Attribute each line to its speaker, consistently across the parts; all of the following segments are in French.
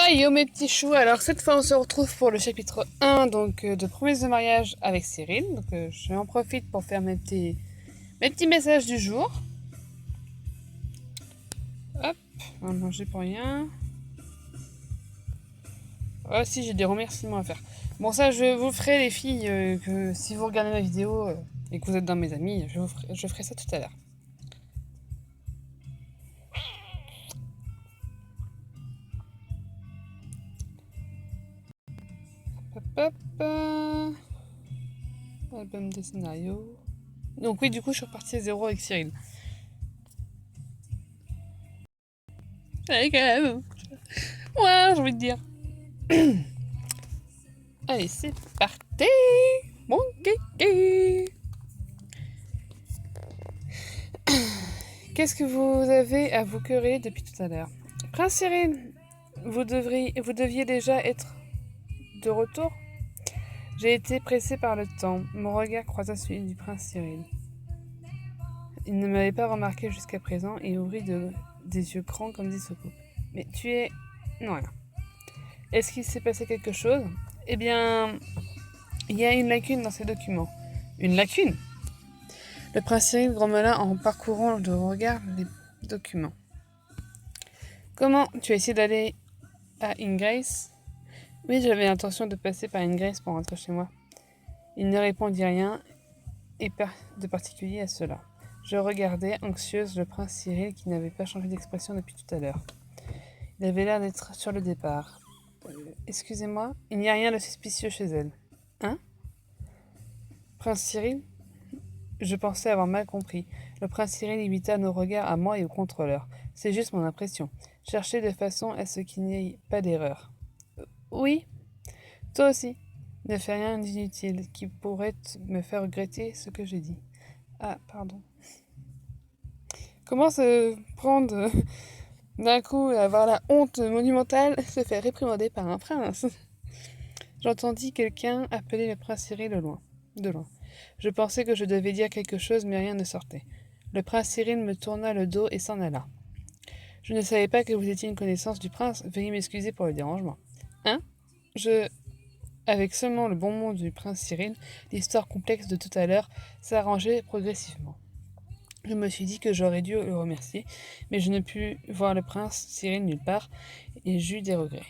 Speaker 1: Ouais, yo mes petits choux, alors cette fois on se retrouve pour le chapitre 1 de promesse de mariage avec Cyril. Je en profite pour faire mes petits messages du jour. Hop, on va manger pour rien. Ah si, j'ai des remerciements à faire. Bon ça je vous ferai les filles, que si vous regardez ma vidéo et que vous êtes dans mes amis, je ferai ça tout à l'heure. Hop hop hop. Album de scénario. Donc oui, du coup je suis repartie à zéro avec Cyril. Allez quand même. Ouais, j'ai envie de dire. Allez, c'est parti, mon kiki. Qu'est-ce que vous avez à vous quereller depuis tout à l'heure? Prince Cyril, vous deviez déjà être de retour? J'ai été pressé par le temps. Mon regard croisa celui du prince Cyril. Il ne m'avait pas remarqué jusqu'à présent et ouvrit des yeux grands comme des soucoupes. Mais tu es... Non, rien. Est-ce qu'il s'est passé quelque chose? Eh bien, il y a une lacune dans ces documents. Une lacune? Le prince Cyril grommela en parcourant de regard les documents. Comment? Tu as essayé d'aller à Ingrace? Oui, j'avais l'intention de passer par Ingrace pour rentrer chez moi. Il ne répondit rien et de particulier à cela. Je regardais, anxieuse, le prince Cyril qui n'avait pas changé d'expression depuis tout à l'heure. Il avait l'air d'être sur le départ. Excusez-moi, il n'y a rien de suspicieux chez elle. Hein? Prince Cyril? Je pensais avoir mal compris. Le prince Cyril imita nos regards à moi et au contrôleur. C'est juste mon impression. Cherchez de façon à ce qu'il n'y ait pas d'erreur. Oui, toi aussi. Ne fais rien d'inutile qui pourrait me faire regretter ce que j'ai dit. Ah, pardon. Comment se prendre d'un coup et avoir la honte monumentale se faire réprimander par un prince? J'entendis quelqu'un appeler le prince Cyril de loin. Je pensais que je devais dire quelque chose, mais rien ne sortait. Le prince Cyril me tourna le dos et s'en alla. Je ne savais pas que vous étiez une connaissance du prince. Veuillez m'excuser pour le dérangement. Hein? Je... Avec seulement le bon mot du prince Cyril, l'histoire complexe de tout à l'heure s'arrangeait progressivement. Je me suis dit que j'aurais dû le remercier, mais je ne pus voir le prince Cyril nulle part, et j'eus des regrets.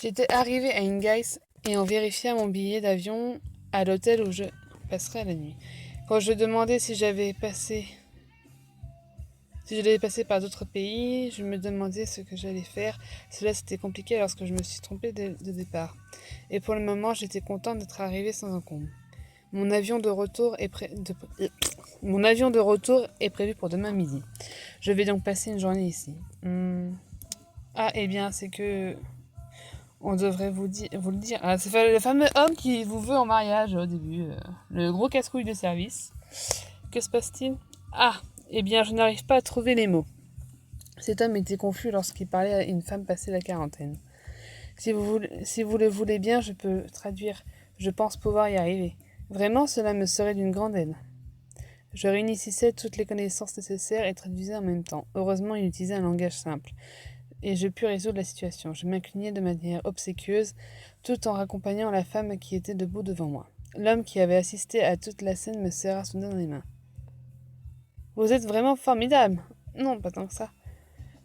Speaker 1: J'étais arrivée à Ingaïs et on vérifia mon billet d'avion à l'hôtel où je passerai la nuit. Quand je demandais si j'avais passé Si je devais passer par d'autres pays, je me demandais ce que j'allais faire. Cela c'était compliqué lorsque je me suis trompée de départ. Et pour le moment, j'étais contente d'être arrivée sans encombre. Mon avion de retour est Mon avion de retour est prévu pour demain midi. Je vais donc passer une journée ici. Ah, eh bien, c'est que on devrait vous le dire. Ah, c'est le fameux homme qui vous veut en mariage au début. Le gros casse-couille de service. Que se passe-t-il? Ah, eh bien, je n'arrive pas à trouver les mots. Cet homme était confus lorsqu'il parlait à une femme passée la quarantaine. Si vous le voulez bien, je peux traduire. Je pense pouvoir y arriver. Vraiment, cela me serait d'une grande aide. Je réunissais toutes les connaissances nécessaires et traduisais en même temps. Heureusement, il utilisait un langage simple. Et je pus résoudre la situation. Je m'inclinai de manière obséquieuse, tout en raccompagnant la femme qui était debout devant moi. L'homme qui avait assisté à toute la scène me serra soudain dans les mains. Vous êtes vraiment formidable. Non, pas tant que ça.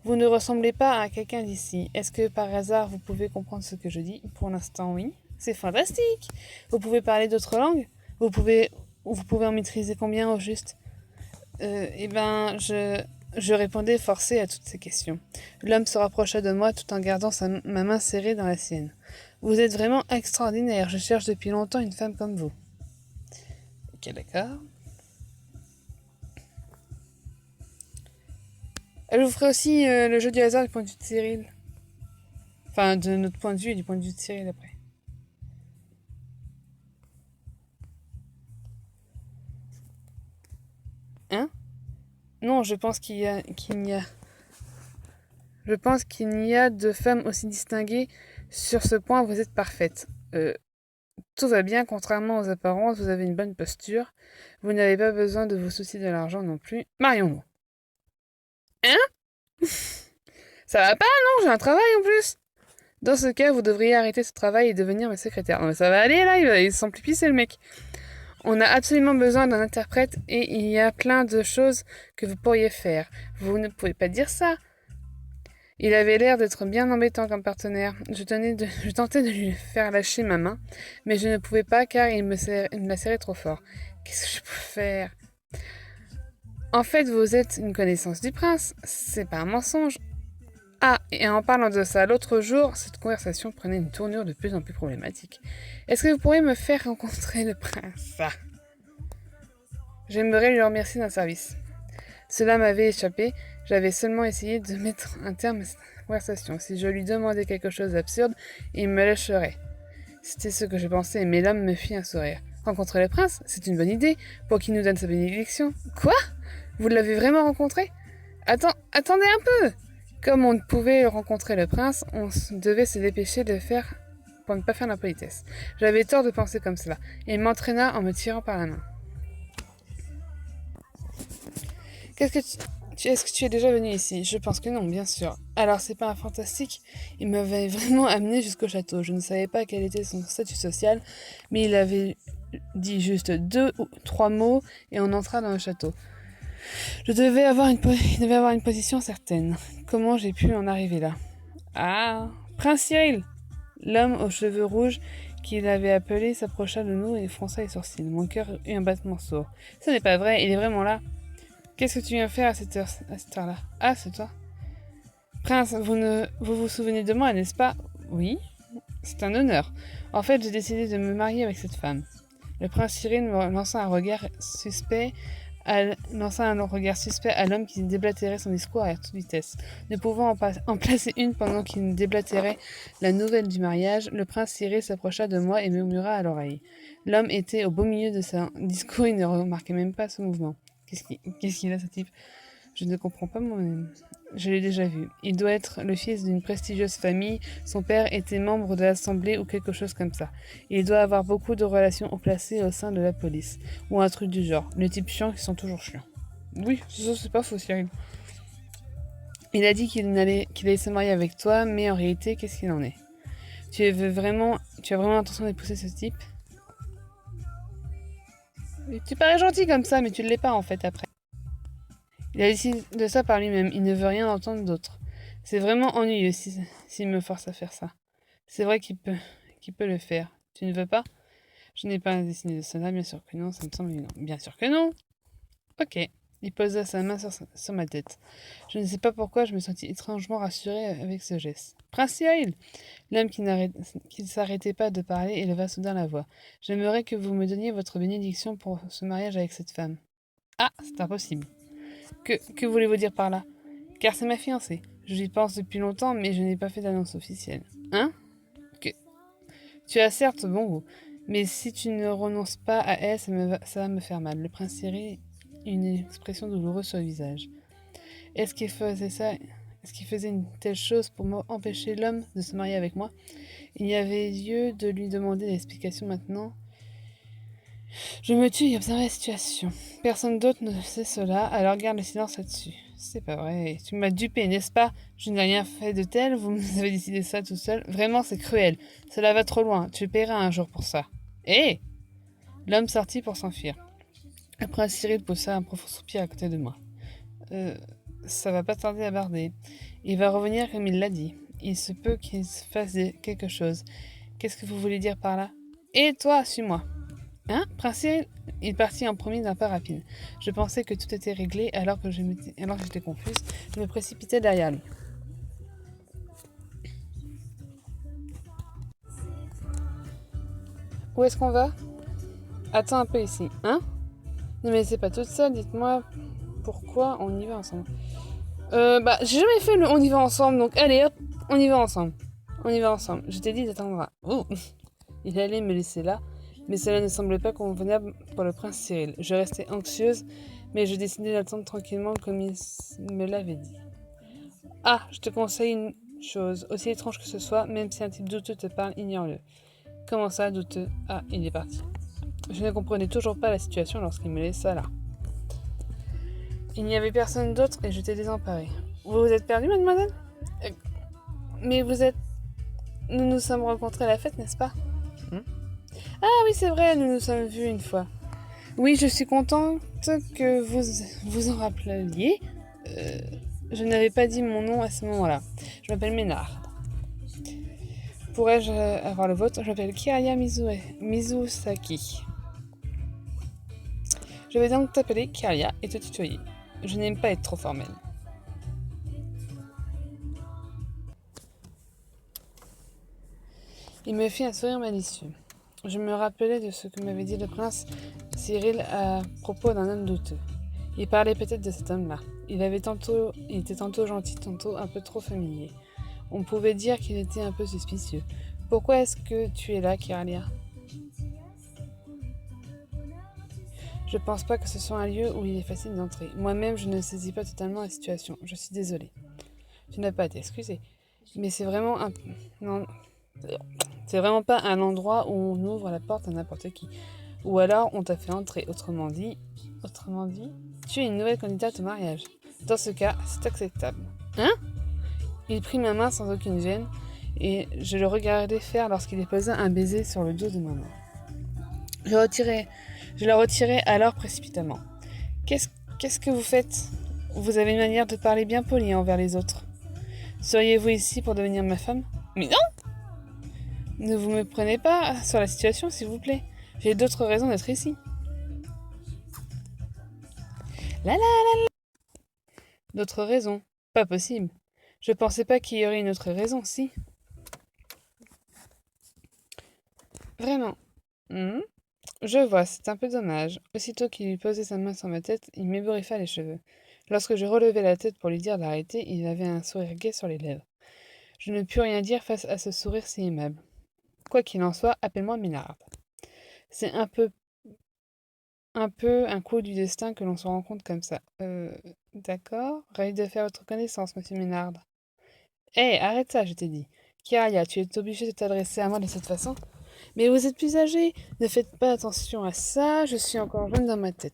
Speaker 1: Vous ne ressemblez pas à quelqu'un d'ici. Est-ce que par hasard vous pouvez comprendre ce que je dis? Pour l'instant, oui. C'est fantastique. Vous pouvez parler d'autres langues? Vous pouvez en maîtriser combien au juste? Eh ben, je répondais forcé à toutes ces questions. L'homme se rapprocha de moi tout en gardant ma main serrée dans la sienne. Vous êtes vraiment extraordinaire. Je cherche depuis longtemps une femme comme vous. Ok, d'accord. Je vous ferai aussi le jeu du hasard du point de vue de Cyril. Enfin, de notre point de vue et du point de vue de Cyril après. Hein? Non, je pense qu'il n'y a de femme aussi distinguée. Sur ce point, vous êtes parfaite. Tout va bien, contrairement aux apparences, vous avez une bonne posture. Vous n'avez pas besoin de vous soucier de l'argent non plus. Marions-nous. Hein? Ça va pas, non? J'ai un travail en plus. Dans ce cas, vous devriez arrêter ce travail et devenir ma secrétaire. Non mais ça va aller là, il s'amplifie, c'est le mec. On a absolument besoin d'un interprète et il y a plein de choses que vous pourriez faire. Vous ne pouvez pas dire ça. Il avait l'air d'être bien embêtant comme partenaire. Je tentais de lui faire lâcher ma main, mais je ne pouvais pas car il me la serrait trop fort. Qu'est-ce que je peux faire? En fait, vous êtes une connaissance du prince. C'est pas un mensonge. Ah, et en parlant de ça, l'autre jour, cette conversation prenait une tournure de plus en plus problématique. Est-ce que vous pourriez me faire rencontrer le prince? Ah. J'aimerais lui remercier d'un service. Cela m'avait échappé, j'avais seulement essayé de mettre un terme à cette conversation. Si je lui demandais quelque chose d'absurde, il me lâcherait. C'était ce que je pensais, mais l'homme me fit un sourire. Rencontrer le prince, c'est une bonne idée, pour qu'il nous donne sa bénédiction. Quoi? Vous l'avez vraiment rencontré? Attendez un peu! Comme on ne pouvait rencontrer le prince, devait se dépêcher de faire pour ne pas faire l'impolitesse. J'avais tort de penser comme cela. Il m'entraîna en me tirant par la main. Est-ce que tu es déjà venu ici? Je pense que non, bien sûr. Alors c'est pas un fantastique. Il m'avait vraiment amené jusqu'au château. Je ne savais pas quel était son statut social, mais il avait dit juste 2 ou 3 mots et on entra dans le château. Il devait avoir une position certaine. Comment j'ai pu en arriver là? Ah, Prince Cyril! L'homme aux cheveux rouges qui l'avait appelé s'approcha de nous et fronça les sourcils. Mon cœur eut un battement sourd. Ce n'est pas vrai, il est vraiment là. Qu'est-ce que tu viens faire à cette heure-là? Ah, c'est toi. Prince, vous vous souvenez de moi, n'est-ce pas? Oui. C'est un honneur. En fait, j'ai décidé de me marier avec cette femme. Le prince Cyril me lança un regard suspect à l'homme qui déblatérait son discours à toute vitesse. Ne pouvant en placer une pendant qu'il déblatérait la nouvelle du mariage, le prince Cyril s'approcha de moi et murmura à l'oreille. L'homme était au beau milieu de son discours, il ne remarquait même pas ce mouvement. Qu'est-ce qu'il a, ce type? Je ne comprends pas moi-même. Je l'ai déjà vu. Il doit être le fils d'une prestigieuse famille. Son père était membre de l'Assemblée ou quelque chose comme ça. Il doit avoir beaucoup de relations haut placées au sein de la police. Ou un truc du genre. Les types chiants qui sont toujours chiants. Oui, ça c'est pas faux, Cyril. Il a dit qu'il allait se marier avec toi, mais en réalité, qu'est-ce qu'il en est? Tu as vraiment l'intention d'épouser ce type? Tu parais gentil comme ça, mais tu ne l'es pas en fait après. Il a décidé de ça par lui-même, il ne veut rien entendre d'autre. C'est vraiment ennuyeux s'il me force à faire ça. C'est vrai qu'il peut le faire. Tu ne veux pas? Je n'ai pas décidé de cela, bien sûr que non, ça me semble évident. Bien sûr que non. Ok. Il posa sa main sur ma tête. Je ne sais pas pourquoi je me sentis étrangement rassurée avec ce geste. Prince Cyril! L'homme qui ne s'arrêtait pas de parler éleva soudain la voix. J'aimerais que vous me donniez votre bénédiction pour ce mariage avec cette femme. Ah, c'est impossible. Que voulez-vous dire par là? Car c'est ma fiancée. Je lui pense depuis longtemps, mais je n'ai pas fait d'annonce officielle. Hein? Que... Tu as certes bon goût, mais si tu ne renonces pas à elle, ça va me faire mal. Le prince Cyril eut une expression douloureuse sur le visage. Est-ce qu'il faisait ça? Est-ce qu'il faisait une telle chose pour m'empêcher l'homme de se marier avec moi? Il y avait lieu de lui demander l'explication maintenant. Je me tue et observe la situation. Personne d'autre ne sait cela, alors garde le silence là-dessus. C'est pas vrai. Tu m'as dupé, n'est-ce pas? Je n'ai rien fait de tel, vous avez décidé ça tout seul. Vraiment, c'est cruel. Cela va trop loin. Tu paieras un jour pour ça. Hé! L'homme sortit pour s'enfuir. Après, Cyril poussa un profond soupir à côté de moi. Ça va pas tarder à barder. Il va revenir comme il l'a dit. Il se peut qu'il se fasse quelque chose. Qu'est-ce que vous voulez dire par là? Et toi, suis-moi. Hein? Prince Cyril? Il partit en premier d'un pas rapide. Je pensais que tout était réglé alors que j'étais confuse. Je me précipitais derrière lui. Où est-ce qu'on va? Attends un peu ici. Hein? Ne me laissez pas toute seule, dites-moi pourquoi on y va ensemble. J'ai jamais fait le on y va ensemble, donc allez hop, on y va ensemble. On y va ensemble. Je t'ai dit d'attendre là. Oh. Il allait me laisser là, mais cela ne semblait pas convenable pour le prince Cyril. Je restais anxieuse, mais je décidai d'attendre tranquillement comme il me l'avait dit. Ah, je te conseille une chose, aussi étrange que ce soit, même si un type douteux te parle, ignore-le. Comment ça, douteux? Ah, il est parti. Je ne comprenais toujours pas la situation lorsqu'il me laissa là. Il n'y avait personne d'autre et j'étais désemparée. Vous vous êtes perdue, mademoiselle? Mais vous êtes... Nous nous sommes rencontrés à la fête, n'est-ce pas? Ah oui, c'est vrai, nous nous sommes vus une fois. Oui, je suis contente que vous vous en rappeliez. Je n'avais pas dit mon nom à ce moment-là. Je m'appelle Ménard. Pourrais-je avoir le vôtre? Je m'appelle Kiraya Mizusaki. Je vais donc t'appeler Kiraya et te tutoyer. Je n'aime pas être trop formelle. Il me fit un sourire malicieux. Je me rappelais de ce que m'avait dit le prince Cyril à propos d'un homme douteux. Il parlait peut-être de cet homme-là. Il était tantôt gentil, tantôt un peu trop familier. On pouvait dire qu'il était un peu suspicieux. Pourquoi est-ce que tu es là, Kiralia? Je pense pas que ce soit un lieu où il est facile d'entrer. Moi-même, je ne saisis pas totalement la situation. Je suis désolée. Tu n'as pas à t'excuser. Mais c'est vraiment un... Non, c'est vraiment pas un endroit où on ouvre la porte à n'importe qui. Ou alors on t'a fait entrer. Autrement dit, tu es une nouvelle candidate au mariage. Dans ce cas, c'est acceptable. Hein? Il prit ma main sans aucune gêne et je le regardais faire lorsqu'il posa un baiser sur le dos de ma main. Je la retirai alors précipitamment. Qu'est-ce que vous faites? Vous avez une manière de parler bien polie envers les autres. Seriez-vous ici pour devenir ma femme? Mais non! Ne vous me prenez pas sur la situation, s'il vous plaît. J'ai d'autres raisons d'être ici. La la! D'autres raisons? Pas possible. Je pensais pas qu'il y aurait une autre raison, si. Vraiment. Je vois, c'est un peu dommage. Aussitôt qu'il eut posé sa main sur ma tête, il m'ébouriffa les cheveux. Lorsque je relevai la tête pour lui dire d'arrêter, il avait un sourire gai sur les lèvres. Je ne pus rien dire face à ce sourire si aimable. Quoi qu'il en soit, appelle-moi Ménard. C'est un peu un coup du destin que l'on se rencontre comme ça. D'accord. Ravi de faire votre connaissance, monsieur Ménard. Hé, arrête ça, je t'ai dit. Kiaria, tu es obligé de t'adresser à moi de cette façon? Mais vous êtes plus âgé. Ne faites pas attention à ça, je suis encore jeune dans ma tête.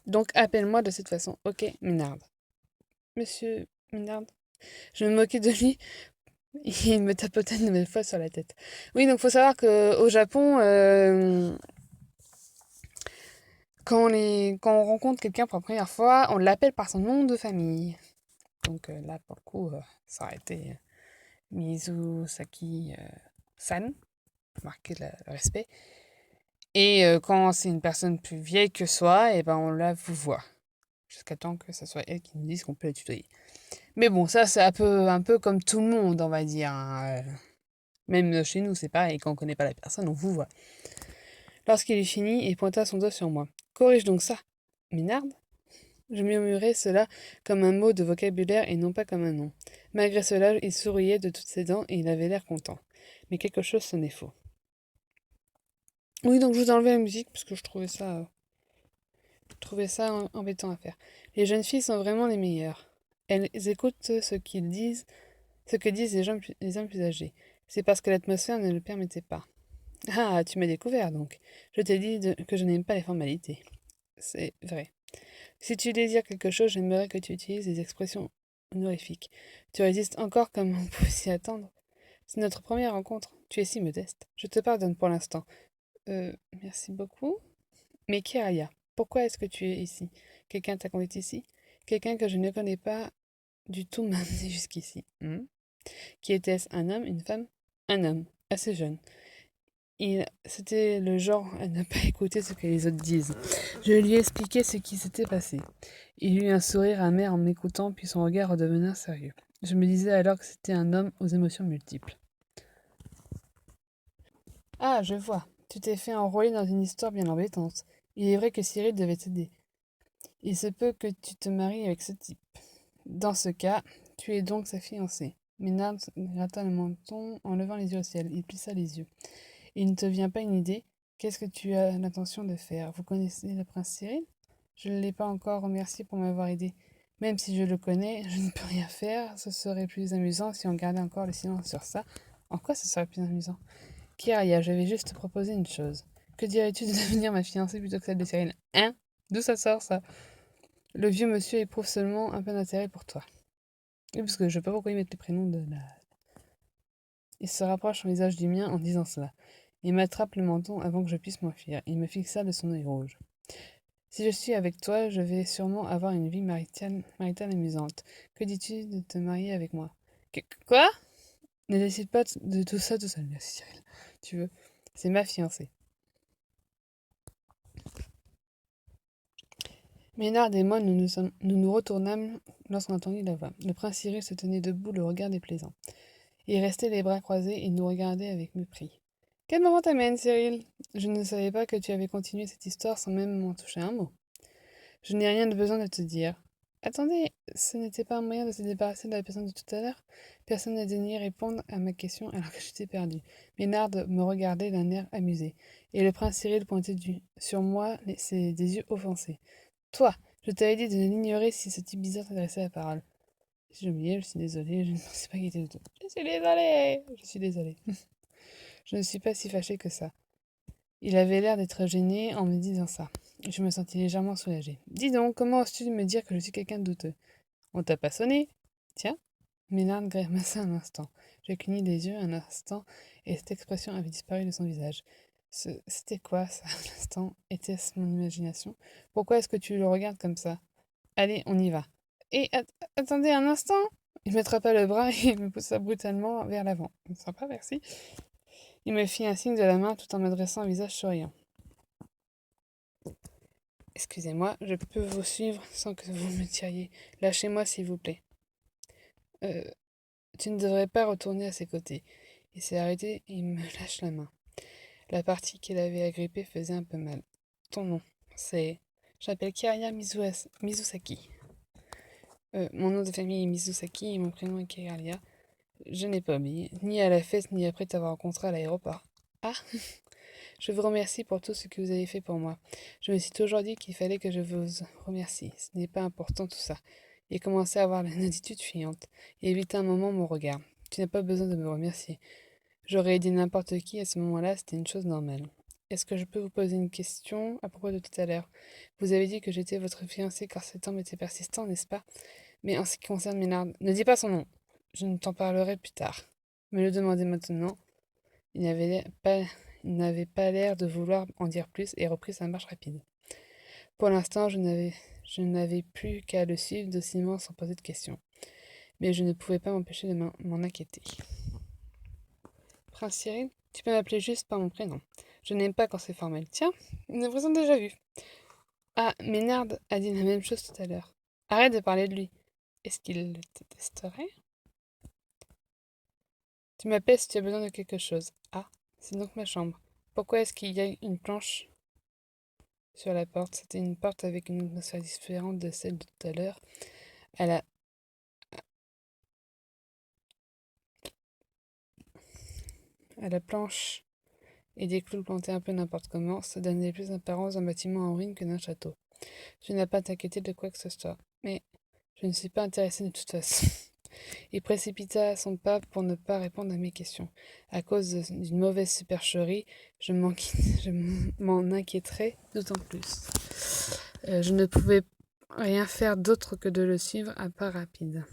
Speaker 1: Donc appelle-moi de cette façon, ok, Ménard. Monsieur Ménard. Je me moquais de lui. Il me tapotait une nouvelle fois sur la tête. Oui, donc faut savoir qu'au Japon, quand on rencontre quelqu'un pour la première fois, on l'appelle par son nom de famille. Donc là, pour le coup, ça aurait été Mizusaki-san, marquer le respect. Et quand c'est une personne plus vieille que soi, et ben on la vous voit. Jusqu'à temps que ce soit elle qui nous dise qu'on peut la tutoyer. Mais bon, ça c'est un peu comme tout le monde, on va dire, hein. Même chez nous, c'est pareil, quand on connaît pas la personne, on vous voit. Lorsqu'il eut fini, il pointa son doigt sur moi. Corrige donc ça. Minard? Je murmurai cela comme un mot de vocabulaire et non pas comme un nom. Malgré cela, il souriait de toutes ses dents et il avait l'air content. Mais quelque chose sonnait faux. Oui, donc je vous ai enlevé la musique parce que je trouvais ça embêtant à faire. Les jeunes filles sont vraiment les meilleures. Elles écoutent ce que disent les hommes plus âgés. C'est parce que l'atmosphère ne le permettait pas. Ah, tu m'as découvert donc. Je t'ai dit que je n'aime pas les formalités. C'est vrai. Si tu désires quelque chose, j'aimerais que tu utilises des expressions honorifiques. Tu résistes encore comme on pouvait s'y attendre. C'est notre première rencontre. Tu es si modeste. Je te pardonne pour l'instant. Merci beaucoup. Mais Kiraya, pourquoi est-ce que tu es ici? Quelqu'un t'a conduit ici? Quelqu'un que je ne connais pas du tout m'a amené jusqu'ici. Qui était-ce? Un homme? Une femme? Un homme, assez jeune. C'était le genre à ne pas écouter ce que les autres disent. Je lui ai expliqué ce qui s'était passé. Il eut un sourire amer en m'écoutant, puis son regard redevint sérieux. Je me disais alors que c'était un homme aux émotions multiples. Ah, je vois. Tu t'es fait enrôler dans une histoire bien embêtante. Il est vrai que Cyril devait t'aider. Il se peut que tu te maries avec ce type. Dans ce cas, tu es donc sa fiancée. Ménard gratta le menton en levant les yeux au ciel. Il plissa les yeux. Il ne te vient pas une idée? Qu'est-ce que tu as l'intention de faire? Vous connaissez le prince Cyril? Je ne l'ai pas encore remercié pour m'avoir aidé. Même si je le connais, je ne peux rien faire. Ce serait plus amusant si on gardait encore le silence sur ça. En quoi ce serait plus amusant? Kiraya, je vais juste te proposer une chose. Que dirais-tu de devenir ma fiancée plutôt que celle de Cyril? Hein? D'où ça sort, ça? Le vieux monsieur éprouve seulement un peu d'intérêt pour toi. Oui, parce que je sais pas pourquoi ils mettent les prénoms de la... Il se rapproche son visage du mien en disant cela. Il m'attrape le menton avant que je puisse m'enfuir. Il me fixa de son œil rouge. Si je suis avec toi, je vais sûrement avoir une vie maritale amusante. Que dis-tu de te marier avec moi? Quoi? Ne décide pas de tout ça tout seul, merci Cyril. Tu veux? C'est ma fiancée. Ménard et moi, nous retournâmes lorsqu'on entendit la voix. Le prince Cyril se tenait debout, le regard déplaisant. Il restait les bras croisés et nous regardait avec mépris. Quel moment t'amène, Cyril? Je ne savais pas que tu avais continué cette histoire sans même m'en toucher un mot. Je n'ai rien de besoin de te dire. Attendez, ce n'était pas un moyen de se débarrasser de la personne de tout à l'heure? Personne n'a daigné répondre à ma question alors que j'étais perdue. Ménard me regardait d'un air amusé, et le prince Cyril pointait sur moi des yeux offensés. Toi, je t'avais dit de l'ignorer si ce type bizarre t'adressait la parole. J'ai oublié, je suis désolée, je ne pensais pas qu'il était tout. Je suis désolée. Je ne suis pas si fâchée que ça. Il avait l'air d'être gêné en me disant ça. Je me sentis légèrement soulagée. Dis donc, comment oses-tu me dire que je suis quelqu'un de douteux? On t'a pas sonné? Tiens. Ménard grimaça un instant. Je clignis les yeux un instant et cette expression avait disparu de son visage. C'était quoi ça, à l'instant? Était-ce mon imagination? Pourquoi est-ce que tu le regardes comme ça? Allez, on y va. Et attendez un instant! Il m'attrapa le bras et me poussa brutalement vers l'avant. Sympa, merci. Il me fit un signe de la main tout en m'adressant un visage souriant. Excusez-moi, je peux vous suivre sans que vous me tiriez. Lâchez-moi, s'il vous plaît. Euh, tu ne devrais pas retourner à ses côtés. Il s'est arrêté et il me lâche la main. La partie qu'il avait agrippée faisait un peu mal. Ton nom, c'est... J'appelle Kiraya Mizusaki. Mon nom de famille est Mizusaki et mon prénom est Kiraya. Je n'ai pas oublié, ni à la fête, ni après t'avoir rencontré à l'aéroport. Ah, je vous remercie pour tout ce que vous avez fait pour moi. Je me suis toujours dit qu'il fallait que je vous remercie. Ce n'est pas important tout ça. Il commençait à avoir une attitude fuyante et évita un moment mon regard. Tu n'as pas besoin de me remercier. J'aurais aidé n'importe qui à ce moment-là, c'était une chose normale. Est-ce que je peux vous poser une question à propos de tout à l'heure? Vous avez dit que j'étais votre fiancé car cet homme était persistant, n'est-ce pas? Mais en ce qui concerne Ménard, ne dis pas son nom. Je ne t'en parlerai plus tard. Me le demander maintenant. Il n'avait pas l'air de vouloir en dire plus et reprit sa marche rapide. Pour l'instant, je n'avais plus qu'à le suivre docilement sans poser de questions. Mais je ne pouvais pas m'empêcher de m'en inquiéter. Prince Cyril, tu peux m'appeler juste par mon prénom. Je n'aime pas quand c'est formel. Tiens, nous avons déjà vu. Ah, Ménard a dit la même chose tout à l'heure. Arrête de parler de lui. Est-ce qu'il le détesterait? Tu m'appelles si tu as besoin de quelque chose. Ah, c'est donc ma chambre. Pourquoi est-ce qu'il y a une planche sur la porte? C'était une porte avec une atmosphère différente de celle de tout à l'heure. À la... à la planche et des clous plantés un peu n'importe comment, ça donnait plus d'apparence d'un bâtiment en ruine que d'un château. Tu n'as pas à t'inquiéter de quoi que ce soit. Mais je ne suis pas intéressée de toute façon. Il précipita son pas pour ne pas répondre à mes questions. À cause d'une mauvaise supercherie, je m'en inquiéterais d'autant plus. Je ne pouvais rien faire d'autre que de le suivre à pas rapide.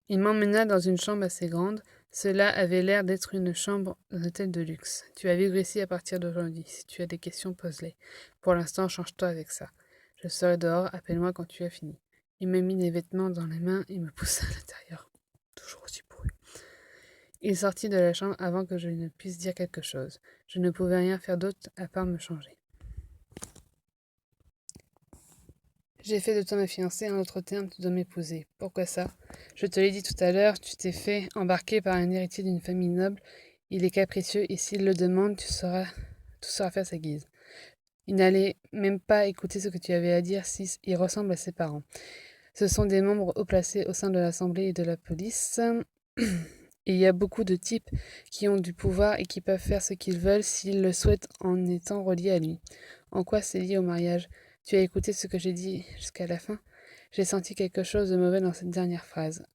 Speaker 1: Il m'emmena dans une chambre assez grande. Cela avait l'air d'être une chambre d'hôtel de luxe. Tu vas vivre ici à partir d'aujourd'hui. Si tu as des questions, pose-les. Pour l'instant, change-toi avec ça. Je serai dehors, appelle-moi quand tu as fini. Il me mit des vêtements dans les mains et me poussa à l'intérieur. Toujours aussi pourri. Il sortit de la chambre avant que je ne puisse dire quelque chose. Je ne pouvais rien faire d'autre à part me changer. J'ai fait de toi ma fiancée, en d'autres termes, tu dois m'épouser. Pourquoi ça? Je te l'ai dit tout à l'heure, tu t'es fait embarquer par un héritier d'une famille noble. Il est capricieux et s'il le demande, tout sera fait à sa guise. Il n'allait même pas écouter ce que tu avais à dire si il ressemble à ses parents. Ce sont des membres haut placés au sein de l'Assemblée et de la police. Et il y a beaucoup de types qui ont du pouvoir et qui peuvent faire ce qu'ils veulent s'ils le souhaitent en étant reliés à lui. En quoi c'est lié au mariage? Tu as écouté ce que j'ai dit jusqu'à la fin? J'ai senti quelque chose de mauvais dans cette dernière phrase,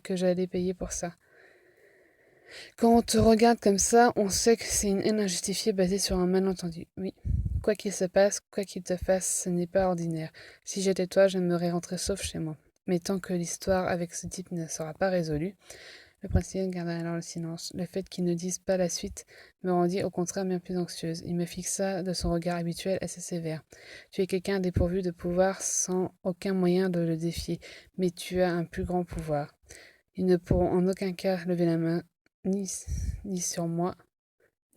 Speaker 1: que j'allais payer pour ça. Quand on te regarde comme ça, on sait que c'est une haine injustifiée basée sur un malentendu. Oui. Quoi qu'il se passe, quoi qu'il te fasse, ce n'est pas ordinaire. Si j'étais toi, j'aimerais rentrer sauf chez moi. Mais tant que l'histoire avec ce type ne sera pas résolue, le principal garda alors le silence. Le fait qu'il ne dise pas la suite me rendit au contraire bien plus anxieuse. Il me fixa de son regard habituel assez sévère. Tu es quelqu'un dépourvu de pouvoir sans aucun moyen de le défier, mais tu as un plus grand pouvoir. Ils ne pourront en aucun cas lever la main, ni, ni sur moi,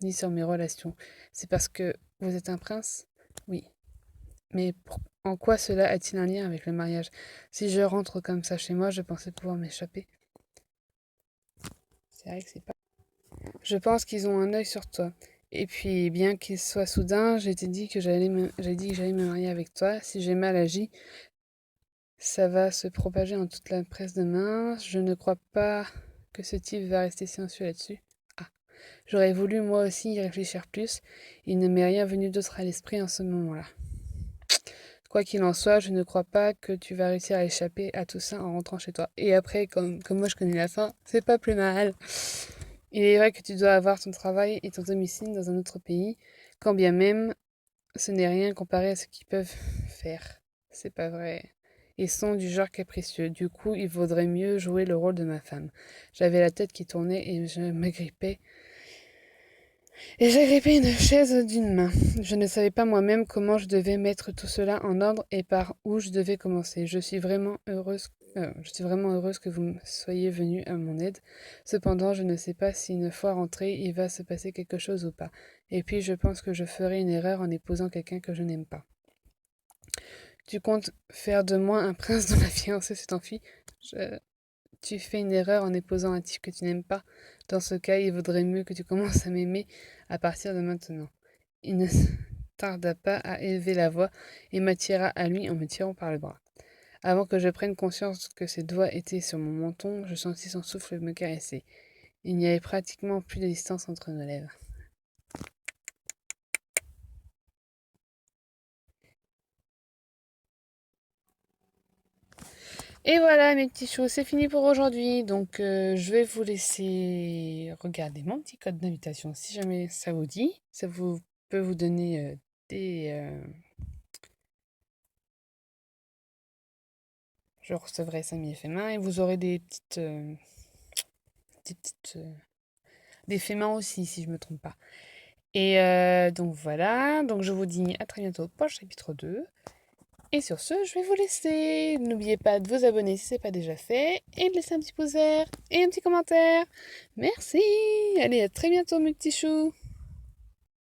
Speaker 1: ni sur mes relations. C'est parce que vous êtes un prince? Oui. Mais en quoi cela a-t-il un lien avec le mariage? Si je rentre comme ça chez moi, je pensais pouvoir m'échapper. C'est vrai que c'est pas. Je pense qu'ils ont un œil sur toi. Et puis, bien qu'il soit soudain, j'ai dit que j'allais me marier avec toi. Si j'ai mal agi, ça va se propager en toute la presse demain. Je ne crois pas que ce type va rester silencieux là-dessus. Ah, j'aurais voulu moi aussi y réfléchir plus. Il ne m'est rien venu d'autre à l'esprit en ce moment-là. Quoi qu'il en soit, je ne crois pas que tu vas réussir à échapper à tout ça en rentrant chez toi. Et après, comme moi je connais la fin, c'est pas plus mal. Il est vrai que tu dois avoir ton travail et ton domicile dans un autre pays, quand bien même ce n'est rien comparé à ce qu'ils peuvent faire. C'est pas vrai. Ils sont du genre capricieux. Du coup, il vaudrait mieux jouer le rôle de ma femme. J'avais la tête qui tournait et je m'agrippais et j'agrippais une chaise d'une main. Je ne savais pas moi-même comment je devais mettre tout cela en ordre et par où je devais commencer. Je suis vraiment heureuse que vous soyez venu à mon aide. Cependant, je ne sais pas si une fois rentré, il va se passer quelque chose ou pas. Et puis, je pense que je ferai une erreur en épousant quelqu'un que je n'aime pas. Tu comptes faire de moi un prince dont la fiancée s'est enfuie? Je... Tu fais une erreur en épousant un type que tu n'aimes pas. Dans ce cas, il vaudrait mieux que tu commences à m'aimer à partir de maintenant. Il ne tarda pas à élever la voix et m'attira à lui en me tirant par le bras. Avant que je prenne conscience que ses doigts étaient sur mon menton, je sentis son souffle me caresser. Il n'y avait pratiquement plus de distance entre nos lèvres. Et voilà mes petits choux, c'est fini pour aujourd'hui. Donc je vais vous laisser regarder mon petit code d'invitation si jamais ça vous dit. Ça vous peut vous donner je recevrai 5000 effets mains et vous aurez des petites des faits mains aussi si je me trompe pas. Et donc voilà, donc je vous dis à très bientôt pour le chapitre 2. Et sur ce, je vais vous laisser. N'oubliez pas de vous abonner si ce n'est pas déjà fait et de laisser un petit pouce vert et un petit commentaire. Merci. Allez, à très bientôt mes petits choux.